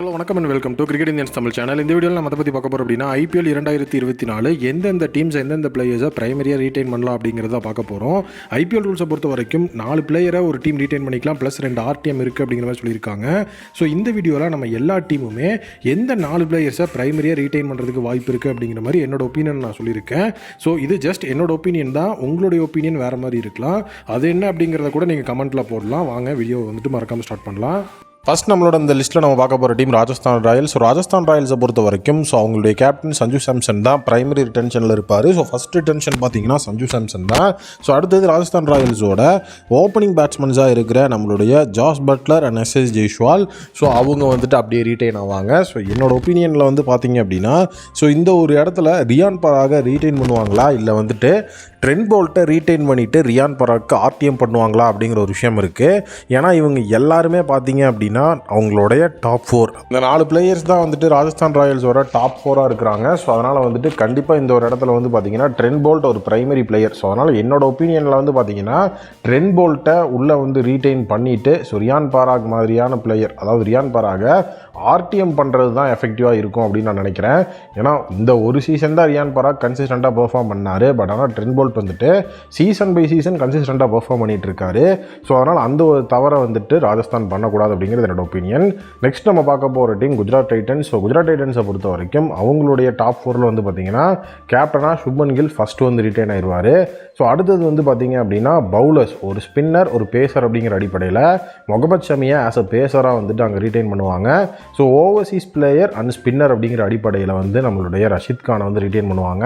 Hello வணக்கம் and welcome to cricket Indians Tamil channel. இந்த வீடியோவில் நம்ம அதை பற்றி பார்க்க போகிறோம் அப்படின்னா ஐபிஎல் 2024 எந்தெந்த டீம்ஸ் எந்தெந்த பிளேயர்ஸை பிரைமரியாக ரீட்டைன் பண்ணலாம் அப்படிங்கிறத பார்க்க போகிறோம். ஐபிஎல் ரூல்ஸை பொறுத்த வரைக்கும் 4 பிளேயரை ஒரு டீம் ரீட்டைன் பண்ணிக்கலாம், ப்ளஸ் 2 ஆர்டிஎம் இருக்குது அப்படிங்கிற மாதிரி சொல்லியிருக்காங்க. ஸோ இந்த வீடியோவில் நம்ம எல்லா டீமுமே எந்த 4 பிளேயர்ஸை பிரைமரியாக ரீட்டைன் பண்ணுறதுக்கு வாய்ப்பு இருக்குது அப்படிங்கிற மாதிரி என்னோட ஒப்பீனியன் நான் சொல்லியிருக்கேன். ஸோ இது ஜஸ்ட் என்னோட ஒப்பீனியன் தான், உங்களுடைய ஒப்பீனியன் வேறு மாதிரி இருக்கலாம். அது என்ன அப்படிங்கிறத கூட நீங்கள் கமெண்ட்டில் போடலாம். வாங்க வீடியோ மறக்காமல் ஸ்டார்ட் பண்ணலாம். ஃபர்ஸ்ட் நம்மளோட இந்த லிஸ்ட்டில் நம்ம பார்க்க போகிற team Rajasthan royals. So Rajasthan ராயல்ஸை பொறுத்த வரைக்கும் அவங்களுடைய கேப்டன் சஞ்சு சாம்சன் தான் பிரைமரி ரிட்டென்ஷனில் இருப்பார். ஸோ ஃபஸ்ட் ரிட்டென்ஷன் பார்த்தீங்கன்னா சஞ்சு சாம்சன் தான். ஸோ அடுத்தது ராஜஸ்தான் ராயல்ஸோட ஓப்பனிங் பேட்ஸ்மேன்ஸாக இருக்கிற நம்மளுடைய ஜாஸ் பட்லர் அண்ட் எஸ்எஸ் ஜெய்ஷ்வால். ஸோ அவங்க அப்படியே ரீட்டைன் ஆவாங்க. ஸோ என்னோட ஒப்பீனியனில் பார்த்தீங்க அப்படின்னா இந்த ஒரு இடத்துல ரியான் பராகை ரீட்டைன் பண்ணுவாங்களா, இல்லை ட்ரெண்ட் போல்ட்டை ரீட்டைன் பண்ணிவிட்டு ரியான் பராக்கு ஆர்டிஎம் பண்ணுவாங்களா அப்படிங்கிற ஒரு விஷயம் இருக்குது. ஏன்னா இவங்க எல்லாருமே பார்த்தீங்க அப்படின்னா அவங்களுடைய டாப் 4 இந்த 4 பிளேயர்ஸ் தான் ராஜஸ்தான் ராயல்ஸோட டாப் 4 இருக்கிறாங்க. ஸோ அதனால் கண்டிப்பாக இந்த ஒரு இடத்துல பார்த்தீங்கன்னா ட்ரெண்ட் போல்ட் ஒரு பிரைமரி பிளேயர். ஸோ அதனால் என்னோட ஒப்பீனியனில் பார்த்தீங்கன்னா ட்ரெண்ட் போல்ட்டை உள்ளே ரீட்டைன் பண்ணிவிட்டு ரியான் பராக் மாதிரியான பிளேயர், அதாவது ரியான் பராகை ஆர்டிஎம் பண்ணுறது தான் எஃபெக்டிவாக இருக்கும் அப்படின்னு நான் நினைக்கிறேன். ஏன்னா இந்த ஒரு சீசன் தான் ரியான் பராக் கன்சிஸ்டண்ட்டாக பெர்ஃபார்ம் பண்ணார். பட் ஆனால் Trent Boult season by season கன்சிஸ்டண்ட்டாக பெர்ஃபார்ம் பண்ணிட்டு இருக்காரு. ஸோ அதனால் அந்த ஒரு தவறை ராஜஸ்தான் பண்ணக்கூடாது அப்படிங்கிறது என்னோட ஒப்பீனியன். நெக்ஸ்ட் நம்ம பார்க்க போகிற team Gujarat titans. So Gujarat டைட்டன்ஸை பொறுத்த வரைக்கும் அவங்களுடைய டாப் 4ல் பார்த்தீங்கன்னா கேப்டனாக சுப்மன் கில் ஃபஸ்ட்டு ரீட்டைன் ஆயிடுவார். ஸோ அடுத்தது பார்த்தீங்க அப்படின்னா பவுலர்ஸ், ஒரு ஸ்பின்னர் ஒரு பேசர் அப்படிங்கிற அடிப்படையில் முகமது ஷமியை ஆஸ் அ பேசராக அங்கே ரீட்டைன் பண்ணுவாங்க. So Overseas player and spinner அப்படிங்கிற அடிப்படையில் நம்மளுடைய ரஷீத் கானை ரீட்டைன் பண்ணுவாங்க.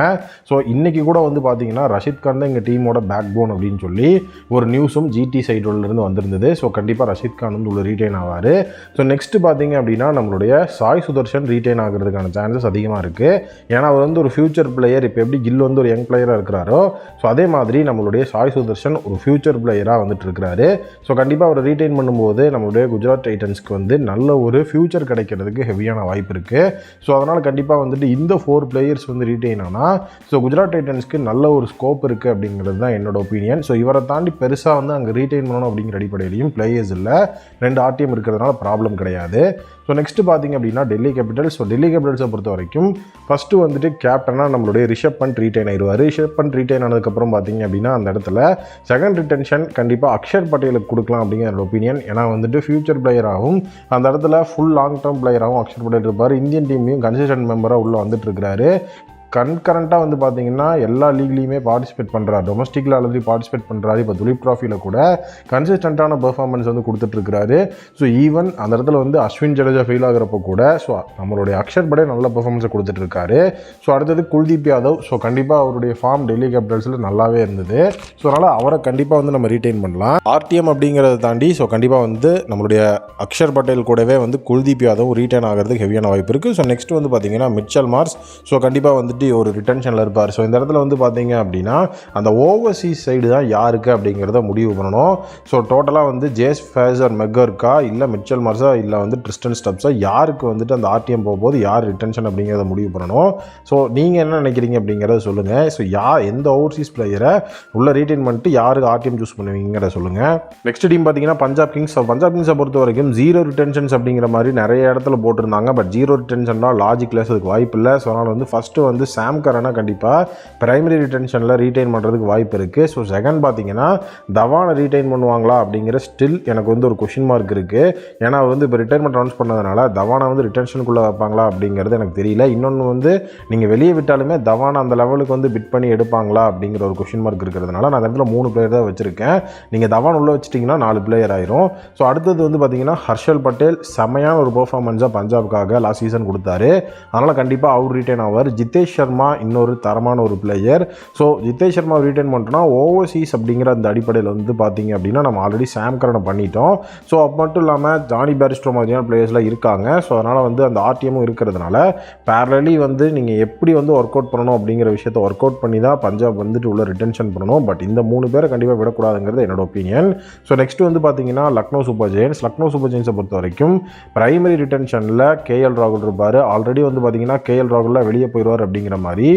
ஸோ இன்றைக்கி கூட பார்த்தீங்கன்னா ரஷீத் கான் தான் எங்கள் டீமோட பேக் போன் அப்படின்னு சொல்லி ஒரு நியூஸும் ஜிடி சைட்லேருந்து வந்திருந்தது. ஸோ கண்டிப்பாக ரஷீத் கான் உள்ள ரீட்டைன் ஆவார். ஸோ நெக்ஸ்ட் பார்த்தீங்க அப்படின்னா நம்மளுடைய சாய் சுதர்ஷன் ரீட்டைன் ஆகிறதுக்கான சான்சஸ் அதிகமாக இருக்குது. ஏன்னா அவர் ஒரு ஃபியூச்சர் பிளேயர். இப்போ எப்படி கில் ஒரு யங் பிளேயராக இருக்கிறாரோ, ஸோ அதே மாதிரி நம்மளுடைய சாய் சுதர்ஷன் ஒரு ஃபியூச்சர் பிளேயராக இருக்கிறாரு. ஸோ கண்டிப்பாக அவரை ரீட்டைன் பண்ணும்போது நம்மளுடைய குஜராத் டைட்டன்ஸ்க்கு நல்ல ஒரு ஃபியூச்சர் கிடைக்கிறதுக்கு ஹெவியான வாய்ப்பு இருக்குது. ஸோ அதனால் கண்டிப்பாக இந்த 4 பிளேயர்ஸ் ரீட்டைன் ஆனால் குஜராத் டைட்டன்ஸ்க்கு நல்ல ஒரு ஸ்கோப் இருக்குது அப்படிங்கிறது தான் என்னோட ஒப்பீனியன். ஸோ இவரை தாண்டி பெருசாக அங்கே ரீட்டைன் பண்ணணும் அப்படிங்கிற அடிப்படையிலையும் பிளேயர்ஸ் இல்லை, 2 ஆர்டிஎம் இருக்கிறதுனால ப்ராப்ளம் கிடையாது. ஸோ நெக்ஸ்ட்டு பார்த்தீங்க அப்படின்னா டெல்லி கேபிட்டல்ஸ். ஸோ டெல்லி கேபிட்டல்ஸை பொறுத்த வரைக்கும் ஃபஸ்ட்டு கேப்டனாக நம்மளுடைய ரிஷப் பண்ட் ரீட்டைன் ஆயிடுவார். ரிஷப் பண்ட் ரீட்டைன் ஆனதுக்கப்புறம் பார்த்தீங்க அப்படின்னா அந்த இடத்துல செகண்ட் ரிட்டென்ஷன் கண்டிப்பாக அக்ஷர் பட்டேலுக்கு கொடுக்கலாம் அப்படிங்கிற என்னோட ஒப்பீனியன். ஏன்னா ஃபியூச்சர் பிளேயராகவும் அந்த இடத்துல ஃபுல் லாங் டேர்ம் பிளேயராகவும் அக்ஷர் பட்டேல் இருப்பார். இந்தியன் டீம்லையும் கன்சிஸ்டன்ட் மெம்பராக உள்ளே இருக்கிறாரு. கரண்ட்டாக பார்த்தீங்கன்னா எல்லா லீக்லையுமே பார்ட்டிசிபேட் பண்ணுறாரு. டொமஸ்டிக்கில் ஆல்ரெடி பார்ட்டிசிபேட் பண்ணுறாரு. இப்போ துலீப் ட்ராஃபியில் கூட கன்சிஸ்டண்ட்டான பெர்ஃபார்மன்ஸ் கொடுத்துட்ருக்காரு. ஸோ ஈவன் அந்த இடத்துல அஸ்வின் ஜடேஜா ஃபெயில் ஆகிறப்போ கூட நம்மளுடைய அக்ஷர் பட்டேல் நல்ல பெர்ஃபார்மன்ஸை கொடுத்துட்ருக்காரு. ஸோ அடுத்தது குல்தீப் யாதவ். ஸோ கண்டிப்பாக அவருடைய ஃபார்ம் டெல்லி கேபிட்டல்ஸில் நல்லாவே இருந்தது. ஸோ அதனால் அவரை கண்டிப்பாக நம்ம ரீட்டைன் பண்ணலாம். ஆர்டிஎம் அப்படிங்கிறத தாண்டி கண்டிப்பாக நம்மளுடைய அக்ஷர் பட்டேல் கூடவே குல்தீப் யாதவ் ரீட்டைன் ஆகிறதுக்கு ஹெவியான வாய்ப்பு இருக்குது. ஸோ நெக்ஸ்ட் பார்த்தீங்கன்னா மிச்சல் மார்ஸ். ஸோ கண்டிப்பாக ஒரு ரிட்டென்ஷனில் இருப்பார். ஸோ இந்த இடத்துல பார்த்தீங்க அப்படின்னா அந்த ஓவர்சீஸ் சைடு தான் யாருக்கு அப்படிங்கிறத முடிவு பண்ணணும். ஸோ டோட்டலாக ஜேஸ் ஃபேசர் மெக்கர்க்கா, இல்லை மிச்சல் மார்ஸா, இல்லை ட்ரிஸ்டன் ஸ்டப்ஸா, யாருக்கு அந்த ஆர்டிஎம் போகும்போது யார் ரிட்டென்ஷன் அப்படிங்கிறத முடிவு பண்ணணும். ஸோ நீங்கள் என்ன நினைக்கிறீங்க அப்படிங்கிறத சொல்லுங்கள். ஸோ எந்த ஓவர்சீஸ் பிளேயரை உள்ள ரீட்டைன் பண்ணிட்டு யாருக்கு ஆர்டிஎம் சூஸ் பண்ணுவீங்கிறத சொல்லுங்கள். நெக்ஸ்ட் டீம் பார்த்தீங்கன்னா பஞ்சாப் கிங்ஸ். பஞ்சாப் கிங்ஸை பொறுத்த வரைக்கும் 0 ரிட்டென்ஷன்ஸ் அப்படிங்கிற மாதிரி நிறைய இடத்துல போட்டிருந்தாங்க. பட் 0 ரிட்டென்ஷன்லாம் லாஜிக்லெஸ், அதுக்கு வாய்ப்பு இல்லை. ஸோ அதனால் ஃபஸ்ட்டு சாம் கரனை கண்டிப்பாக பிரைமரி ரிட்டென்ஷனில் ரீட்டைன் பண்ணுறதுக்கு வாய்ப்பு இருக்குது. ஸோ செகண்ட் பார்த்தீங்கன்னா தவானை ரீட்டைன் பண்ணுவாங்களா அப்படிங்கிற ஸ்டில் எனக்கு ஒரு கொஷின் மார்க் இருக்குது. ஏன்னா அவர் இப்போ ரிட்டைர்மெண்ட் அனௌன்ஸ் பண்ணதுனால தவானை ரிட்டென்ஷனுக்குள்ளே வைப்பாங்களா அப்படிங்கிறது எனக்கு தெரியல. இன்னொன்று நீங்கள் வெளியே விட்டாலுமே தவானை அந்த லெவலுக்கு பிட் பண்ணி எடுப்பாங்களா அப்படிங்கிற ஒரு கொஷின் மார்க் இருக்கிறதுனால நான் அந்த இடத்துல 3 பிளேயர் தான் வச்சுருக்கேன். நீங்கள் தவான் உள்ளே வச்சிட்டிங்கன்னா 4 பிளேயர் ஆயிரும். ஸோ அடுத்தது பார்த்தீங்கன்னா ஹர்ஷல் பட்டேல் செமையான ஒரு பெர்ஃபார்மன்ஸாக பஞ்சாபுக்காக லாஸ்ட் சீசன் கொடுத்தாரு. அதனால் கண்டிப்பாக அவர் ரீட்டைன் ஆவார். ஜிதேஷ் சர்மா இன்னொரு தரமான ஒரு player. So Jitesh Sharma retain பண்ணுறோன்னா ஓவர்சீஸ் அப்படிங்கிற அந்த அடிப்படையில் பார்த்தீங்க அப்படின்னா நம்ம ஆல்ரெடி சாம் கரனை பண்ணிட்டோம். ஸோ அது மட்டும் இல்லாமல் ஜானி பேரிஸ்டோ மாதிரியான பிளேயர்ஸ்லாம் இருக்காங்க. ஸோ அதனால் அந்த ஆர்டிஎம்மும் இருக்கிறதுனால பேரலி நீங்கள் எப்படி ஒர்க் அவுட் பண்ணணும் அப்படிங்கிற விஷயத்தை ஒர்க் அவுட் பண்ணி தான் பஞ்சாப் உள்ள ரிட்டென்ஷன் பண்ணணும். பட் இந்த 3 பேரை கண்டிப்பாக விடக்கூடாதுங்கிறது என்னோட ஒப்பீனியன். ஸோ நெக்ஸ்ட் பார்த்தீங்கன்னா Lucknow super giants. Lucknow super ஜெயின்ஸை பொறுத்த வரைக்கும் பிரைமரி ரிட்டென்ஷனில் கேஎல் ராகுல் இருப்பார். ஆல்ரெடி பார்த்தீங்கன்னா கேஎல் ராகுலில் வெளியே போயிடுவார் அப்படிங்கிற அப்படிங்கிற மாதிரி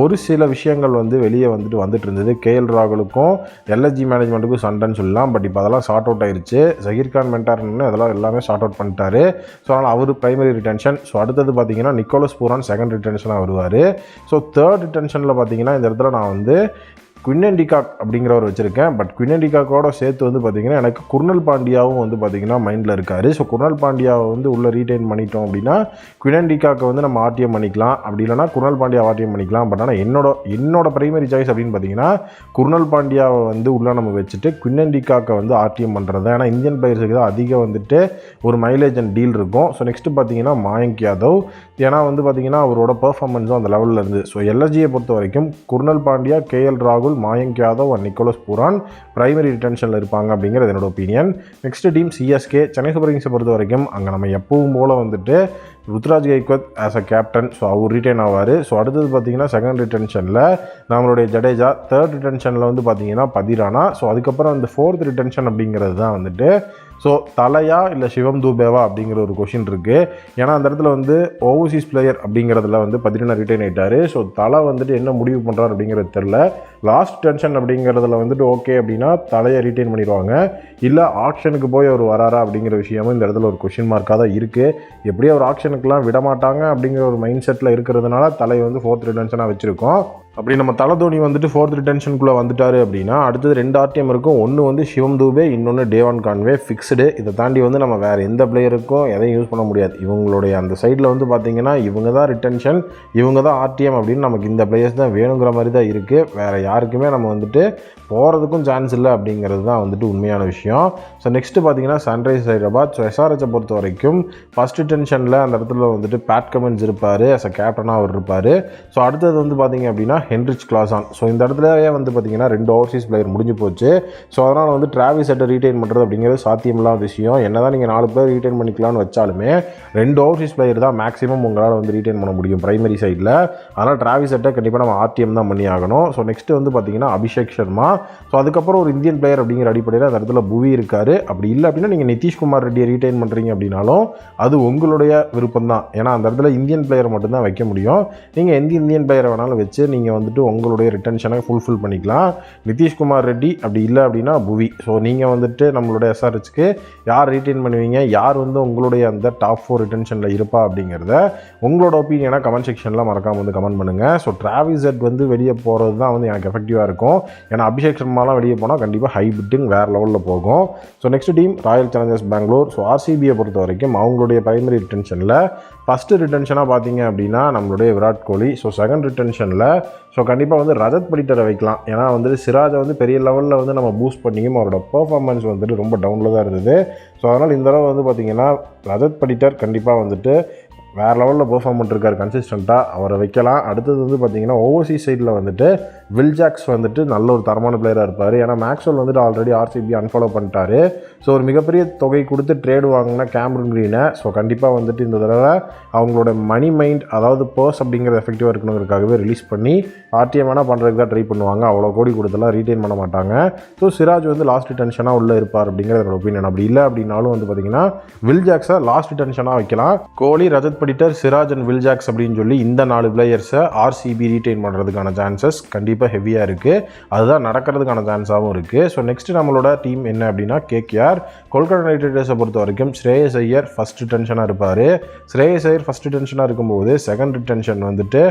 ஒரு சில விஷயங்கள் வந்து வெளியே வந்துட்டு இருந்தது. கேஎல் ராகுலுக்கும் எல்எஸ்ஜி மேனேஜ்மெண்ட்டுக்கும் சண்டைன்னு சொல்லலாம். பட் இப்போ அதெல்லாம் சார்ட் அவுட் ஆயிடுச்சு. ஜஹீர் கான் மென்டார்னு அதெல்லாம் எல்லாமே சார்ட் அவுட் பண்ணிட்டாரு. ஸோ அதனால் அவர் பிரைமரி ரிட்டென்ஷன். ஸோ அடுத்தது பார்த்தீங்கன்னா நிக்கோலஸ் பூரான் செகண்ட் ரிட்டென்ஷனாக வருவார். ஸோ தேர்ட் ரிட்டென்ஷனில் பார்த்தீங்கன்னா இந்த இடத்துல நான் வந்து குவிண்டன் டிகாக் அப்படிங்கிறவர் வச்சுருக்கேன். பட் குவிண்டன் டிகாக்கோட சேர்த்து வந்து பார்த்திங்கன்னா எனக்கு குர்னல் பாண்டியாவும் வந்து பார்த்திங்கன்னா மைண்டில் இருக்கார். ஸோ குர்னல் பாண்டியாவை வந்து உள்ளே ரீட்டைன் பண்ணிட்டோம் அப்படின்னா குவிண்டன் டிகாக்கை வந்து நம்ம ஆர்டிஎம் பண்ணிக்கலாம். அப்படி இல்லைனா குர்னல் பாண்டியா ஆர்டிஎம் பண்ணிக்கலாம். பட் ஆனால் என்னோட பிரைமரி சாய்ஸ் அப்படின்னு பார்த்தீங்கன்னா குர்னல் பாண்டியாவை வந்து உள்ளே நம்ம வச்சுட்டு குவிண்டன் டிகாக்கை வந்து ஆர்டிஎம் பண்ணுறது. ஏன்னா இந்தியன் பிளேயர்ஸுக்கு தான் அதிகம் வந்துட்டு ஒரு மைலேஜ் அண்ட் டீல் இருக்கும். ஸோ நெக்ஸ்ட்டு பார்த்தீங்கன்னா மயங்க் யாதவ். ஏன்னா வந்து பார்த்திங்கன்னா அவரோட பெர்ஃபார்மன்ஸும் அந்த லெவலில் இருந்து. ஸோ எல்எஸ்ஜியை பொறுத்த வரைக்கும் குர்னல் பாண்டியா, கேஎல் ராகுல், Mayank Yadav and Nicholas Pooran primary ரிட்டென்ஷனில் இருப்பாங்க அப்படிங்கிறது என்னோட opinion. Next team CSK. Chennai super கிங்ஸை பொறுத்த வரைக்கும் அங்கே நம்ம எப்பவும் போல் வந்துட்டு Ruturaj Gaikwad as a captain. So அவர் ரிட்டைன் ஆவார். ஸோ அடுத்தது பார்த்தீங்கன்னா செகண்ட் ரிட்டென்ஷனில் நம்மளுடைய ஜடேஜா, தேர்ட் ரிட்டென்ஷனில் வந்து பார்த்தீங்கன்னா பதிரானா. ஸோ அதுக்கப்புறம் அந்த ஃபோர்த் ரிட்டென்ஷன் அப்படிங்கிறது தான் வந்துட்டு ஸோ தலையா இல்லை சிவம் தூபேவா அப்படிங்கிற ஒரு கொஷின் இருக்குது. ஏன்னா அந்த இடத்துல வந்து ஓவர்சீஸ் பிளேயர் அப்படிங்கிறதுல வந்து பதினா ரிட்டைன் ஆகிட்டார். ஸோ தலை வந்துட்டு என்ன முடிவு பண்ணுறாரு அப்படிங்கிறது தெரில. லாஸ்ட் டென்ஷன் அப்படிங்கிறதுல வந்துட்டு ஓகே அப்படின்னா தலையை ரீட்டைன் பண்ணிடுவாங்க. இல்லை ஆக்ஷனுக்கு போய் அவர் வராரா அப்படிங்கிற விஷயமும் இந்த இடத்துல ஒரு கொஷின் மார்க்காக தான் இருக்குது. எப்படியும் அவர் ஆக்ஷனுக்குலாம் விட மாட்டாங்க அப்படிங்கிற ஒரு மைண்ட் செட்டில் இருக்கிறதுனால தலையை வந்து ஃபோர்த் ரிட்டென்ஷனாக வச்சுருக்கோம். அப்படி நம்ம தலை தோனி வந்துட்டு ஃபோர்த் ரிட்டென்ஷனுக்குள்ளே வந்துட்டார் அப்படின்னா அடுத்தது 2 ஆர்டிஎம் இருக்கும். ஒன்று வந்து சிவம் தூபே, இன்னொன்று டேவான் கான்வே ஃபிக்ஸ்டு. இதை தாண்டி வந்து நம்ம வேறு எந்த பிளேயருக்கும் எதையும் யூஸ் பண்ண முடியாது. இவங்களுடைய அந்த சைடில் வந்து பார்த்திங்கன்னா இவங்க தான் ரிட்டென்ஷன், இவங்க தான் ஆர்டிஎம் அப்படின்னு நமக்கு இந்த பிளேயர்ஸ் தான் வேணுங்கிற மாதிரி தான் இருக்குது. வேறு யாருக்குமே நம்ம வந்துட்டு போகிறதுக்கும் சான்ஸ் இல்லை அப்படிங்கிறது தான் வந்துட்டு உண்மையான விஷயம். ஸோ நெக்ஸ்ட்டு பார்த்தீங்கன்னா சன்ரைஸ் ஹைதராபாத். ஸோ எஸ்ஆர்ஹெச்சை பொறுத்த வரைக்கும் ஃபஸ்ட் டென்ஷனில் அந்த இடத்துல வந்துட்டு பேட் கமின்ஸ் இருப்பார், அஸ் அ கேப்டனாக அவர் இருப்பார். ஸோ அடுத்தது வந்து பார்த்திங்க அப்படின்னா ஹென்ரிச் கிளாசான். ஸோ இந்த இடத்துலயே வந்து பார்த்திங்கன்னா 2 ஓவர்சீஸ் பிளேயர் முடிஞ்சு போச்சு. ஸோ அதனால் வந்து டிராவிஸ் ஹெட்டை ரீட்டைன் பண்ணுறது அப்படிங்கிறது சாத்தியமில்லாத விஷயம். என்ன தான் நீங்கள் 4 பிளேயர் ரீட்டைன் பண்ணிக்கலாம்னு வச்சாலுமே 2 ஓவர்சீஸ் பிளேயர் தான் மேக்ஸிமம் உங்களால் வந்து ரீட்டைன் பண்ண முடியும் பிரைமரி சைடில். அதனால் டிராவிஸ் ஹெட்டை கண்டிப்பாக நம்ம ஆர்டிஎம் தான் பண்ணி ஆகணும். ஸோ நெக்ஸ்ட்டு வந்து பார்த்திங்கன்னா அபிஷேக் சர்மா. ஸோ அதுக்கப்புறம் ஒரு இந்தியன் பிளேயர் அப்படிங்கிற அடிப்படையில் அந்த இடத்துல புவி இருக்கார். அப்படி இல்லை அப்படின்னா நீங்கள் நிதிஷ்குமார் ரெட்டியை ரீட்டைன் பண்ணுறீங்க அப்படின்னாலும் அது உங்களுடைய விருப்பம் தான். ஏன்னா அந்த இடத்துல இந்தியன் பிளேயரை மட்டும்தான் வைக்க முடியும். நீங்கள் எந்த இந்தியன் பிளேயரை வேணாலும் வச்சு நீங்கள் வந்துட்டு உங்களுடைய ரிட்டென்ஷனை ஃபுல்ஃபில் பண்ணிக்கலாம். நிதிஷ்குமார் ரெட்டி அப்படி இல்லை அப்படின்னா புவி. ஸோ நீங்கள் வந்துட்டு நம்மளுடைய எஸ்ஆர்ஹெச்க்கு யார் ரீட்டைன் பண்ணுவீங்க, யார் வந்து உங்களுடைய அந்த டாப் 4 ரிட்டென்ஷனில் இருப்பா அப்படிங்கிறத உங்களோட ஒப்பீனியனாக கமெண்ட் செக்ஷனில் மறக்காமல் வந்து கமெண்ட் பண்ணுங்கள். ஸோ டிராவிஸ் ஹெட் வந்து வெளியே போகிறது தான் வந்து எனக்கு எஃபெக்டிவாக இருக்கும். ஏன்னா அபிஷேக் சர்மாலாம் வெளியே போனால் கண்டிப்பாக ஹை பிட்டிங் வேறு லெவலில் போகும். So next team royal challengers Bangalore. So ஆர்சிபியை பொறுத்த வரைக்கும் அவங்களுடைய பிரைமரி ரிட்டென்ஷனில் ஃபஸ்ட்டு ரிட்டென்ஷனாக பார்த்தீங்க அப்படின்னா நம்மளுடைய Virat Kohli. So second ரிட்டென்ஷனில் so கண்டிப்பாக வந்து ரஜத் படிட்டரை வைக்கலாம். ஏன்னா வந்துட்டு சிராஜை வந்து பெரிய லெவலில் வந்து நம்ம பூஸ்ட் பண்ணியும் அவரோட பர்ஃபார்மன்ஸ் வந்துட்டு ரொம்ப டவுனில் தான் இருந்தது. ஸோ அதனால் இந்த தடவை வந்து பார்த்திங்கன்னா ரஜத் படிட்டர் கண்டிப்பாக வந்துட்டு வேறு லெவலில் பெர்ஃபார்ம் பண்ணிருக்காரு கன்சிஸ்டண்ட்டாக, அவரை வைக்கலாம். அடுத்தது வந்து பார்த்திங்கன்னா ஓவர்சீஸ் சைடில் வந்துட்டு வில் ஜாக்ஸ் வந்துட்டு நல்ல ஒரு தரமான பிளேயராக இருப்பார். ஏன்னா மேக்ஸ்வெல் வந்துட்டு ஆல்ரெடி ஆர்சிபி அன்ஃபாலோ பண்ணிட்டாரு. ஸோ ஒரு மிகப்பெரிய தொகை கொடுத்து ட்ரேடு வாங்கினா கேமரன் க்ரீனை. ஸோ கண்டிப்பாக வந்துட்டு இந்த தடவை அவங்களோட மணி மைண்ட், அதாவது பர்ஸ் அப்படிங்கிற எஃபெக்டிவாக இருக்கணுங்கிறதுக்காகவே ரிலீஸ் பண்ணி ஆர்டிஎம் வேணால் பண்ணுறதுக்கு தான் ட்ரை பண்ணுவாங்க. அவ்வளோ கோடி கொடுத்தலாம் ரீட்டைன் பண்ண மாட்டாங்க. ஸோ சிராஜ் வந்து லாஸ்ட் டென்ஷனாக உள்ளே இருப்பார் அப்படிங்கிறது என்னோட ஒப்பீனியன். அப்படி இல்லை அப்படின்னாலும் வந்து பார்த்திங்கன்னா வில் ஜாக்ஸை லாஸ்ட் டென்ஷனாக வைக்கலாம். Kohli, Rajat Patidar, Siraj and Will Jacks அப்படின்னு சொல்லி இந்த 4 பிளேயர்ஸை ஆர்சிபி ரீட்டைன் பண்ணுறதுக்கான சான்சஸ் கண்டிப்பாக ஹெவியாக இருக்குது. அதுதான் நடக்கிறதுக்கான சான்ஸாகவும் இருக்குது. ஸோ நெக்ஸ்ட்டு நம்மளோட டீம் என்ன அப்படின்னா கேகேஆர். கொல்கத்தா நைட் ரைடர்ஸை பொறுத்த வரைக்கும் ஸ்ரேயஸ் ஐயர் ஃபஸ்ட் டென்ஷனாக இருப்பார். ஸ்ரேயஸ் ஐயர் ஃபஸ்ட் டென்ஷனாக இருக்கும்போது செகண்ட் ரிட்டென்ஷன் வந்துட்டு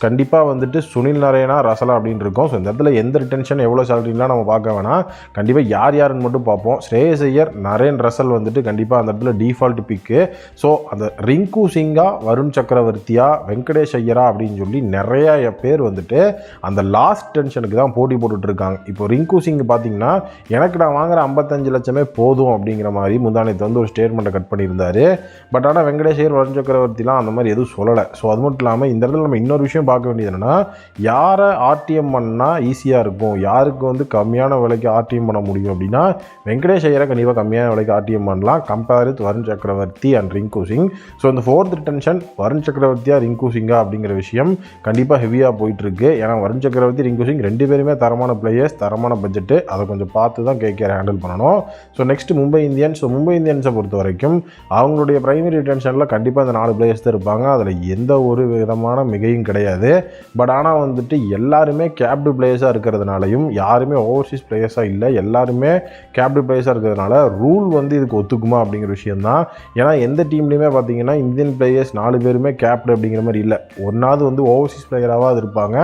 கண்டிப்பாக வந்துட்டு சுனில் நரேனா, ரசலா அப்படின்னு இருக்கும். ஸோ இந்த இடத்துல எந்த ரிட்டென்ஷன் எவ்வளோ சேலரிலாம் நம்ம பார்க்க வேணாம், கண்டிப்பாக யாருன்னு மட்டும் பார்ப்போம். ஸ்ரேயஸ் ஐயர், நரேன், ரசல் வந்துட்டு கண்டிப்பாக அந்த இடத்துல டிஃபால்ட் பிக்கு. ஸோ அந்த ரிங்கு சிங்கா, வருண் சக்கரவர்த்தியா, வெங்கடேஷ் ஐயரா அப்படின்னு சொல்லி நிறைய பேர் வந்துட்டு அந்த லாஸ்ட் டென்ஷனுக்கு தான் போட்டி போட்டுட்ருக்காங்க. இப்போ ரிங்கு சிங் பார்த்தீங்கன்னா எனக்கு நான் வாங்குற 55 லட்சமே போதும் அப்படிங்கிற மாதிரி முந்தானத்தை வந்து ஒரு ஸ்டேட்மெண்ட்டை கட் பண்ணியிருந்தார். பட் ஆனால் வெங்கடேஷ் ஐயர், வருண் சக்கரவர்த்திலாம் அந்த மாதிரி எதுவும் சொல்லலை. ஸோ அது மட்டும் இல்லாமல் இந்த இடத்துல நம்ம இன்னொரு விஷயம் பார்க்க வேண்டியது என்னென்னா, யாரை ஆர்டிஎம் பண்ணால் ஈஸியாக இருக்கும், யாருக்கு வந்து கம்மியான விலைக்கு ஆர்டிஎம் பண்ண முடியும் அப்படின்னா வெங்கடேஷ் ஐயரை கண்டிப்பாக கம்மியான விலைக்கு ஆர்டிஎம் பண்ணலாம் கம்பேர் வித் வருண் சக்கரவர்த்தி அண்ட் ரிங்கு சிங். ஸோ இந்த 4th ஃபோர்த் ரிட்டன்ஷன் வருண் சக்கரவர்த்தியா ரிங்கு சிங்கா அப்படிங்கிற விஷயம் கண்டிப்பாக ஹெவியாக போயிட்டுருக்கு. ஏன்னா வருண் சக்கரவர்த்தி ரிங்கு சிங் 2 பேருமே தரமான பிளேயர்ஸ், தரமான பட்ஜெட்டு, அதை கொஞ்சம் பார்த்து தான் கேகேஆர் ஹேண்டில் பண்ணணும். So next Mumbai Indians. So Mumbai இந்தியன்ஸை பொறுத்த வரைக்கும் அவங்களுடைய பிரைமரி ரிட்டன்ஷனில் கண்டிப்பாக இந்த 4 பிளேயர்ஸ் தான் இருப்பாங்க. அதில் எந்த ஒரு விதமான மிகையும் கிடையாது. பட் ஆனால் வந்துட்டு எல்லாருமே கேப்டு பிளேயர்ஸாக இருக்கிறதுனாலையும் யாருமே ஓவர்சீஸ் பிளேயர்ஸாக இல்லை, எல்லாருமே கேப்டு பிளேயர்ஸாக இருக்கிறதுனால ரூல் வந்து இதுக்கு ஒத்துக்குமா அப்படிங்கிற விஷயம் தான். ஏன்னா எந்த டீம்லேயுமே பார்த்தீங்கன்னா இந்தியன் பிளேயர்ஸ் 4 பேருமே கேப்டு அப்படிங்கிற மாதிரி இல்லை. ஒன்றாவது வந்து ஓவர்சீஸ் பிளேயராக இருப்பாங்க.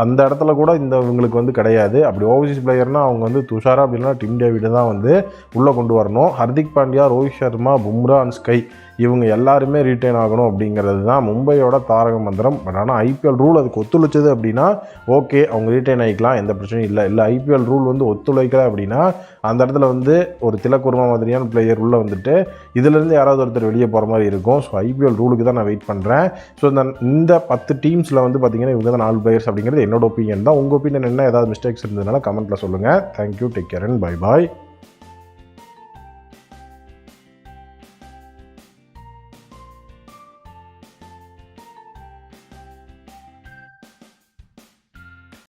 அந்த இடத்துல கூட இந்த இவங்களுக்கு வந்து கிடையாது. அப்படி ஓவர்சீஸ் பிளேயர்னால் அவங்க வந்து துஷாரா அப்படின்னா டிம் டேவிட் தான் வந்து உள்ளே கொண்டு வரணும். ஹர்திக் பாண்டியா, ரோஹித் சர்மா, பும்ரா அண்ட் ஸ்கை இவங்க எல்லாருமே ரீட்டைன் ஆகணும் அப்படிங்கிறது தான் மும்பையோட தாரக மந்திரம். பட் ஆனால் ஐபிஎல் ரூல் அதுக்கு ஒத்துழைச்சது அப்படின்னா ஓகே, அவங்க ரீட்டைன் ஆகிக்கலாம், எந்த பிரச்சனையும் இல்லை. ஐபிஎல் ரூல் வந்து ஒத்துழைக்கல அப்படின்னா அந்த இடத்துல வந்து ஒரு திலக்குர்மா மாதிரியான பிளேயர் உள்ளே வந்துட்டு இதிலேருந்து யாராவது ஒருத்தர் வெளியே போகிற மாதிரி இருக்கும். ஸோ ஐபிஎல் ரூலுக்கு தான் நான் வெயிட் பண்ணுறேன். ஸோ இந்த 10 டீம்ஸில் வந்து பார்த்திங்கன்னா இவங்க தான் 4 பிளேயர்ஸ் அப்படிங்கிறது என்னோட ஒப்பீனியன் தான். உங்கள் ஒப்பீனியன் என்ன? ஏதாவது மிஸ்டேக்ஸ் இருந்ததுனால கமெண்ட்டில் சொல்லுங்கள். Thank you, take care and bye bye.